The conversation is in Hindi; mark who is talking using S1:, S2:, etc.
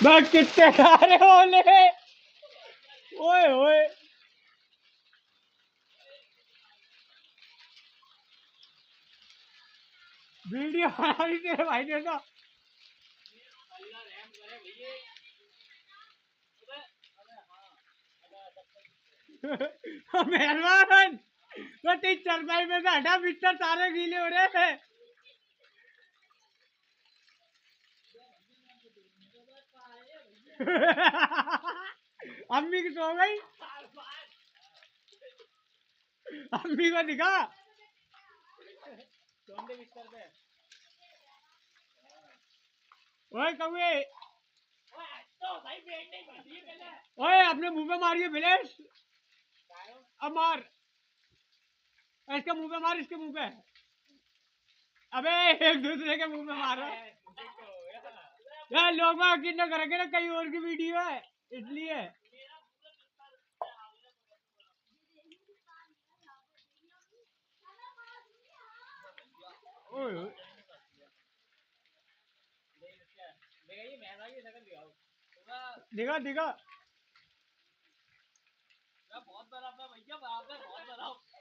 S1: बस कितने सारे होले। ओए ओए वीडियो बना रही तेरे भाई ने तो। मेहरबान तो तीन चरपाई में से हटा, बिस्तर सारे गीले हो रहे हैं। अम्मी की सो गई, अम्मी को दिखा। ओए कौवे, ओए अपने मुंह पे मारिए फिलेश। अब मार, इसके मुंह पे मार, इसके मुंह पे। अबे एक दूसरे के मुंह पे मारो यार, लोग कितना करेंगे ना, कहीं और की वीडियो है इसलिए। ओए दिखा दिखा। बहुत बड़ा भैया, बहुत बड़ा।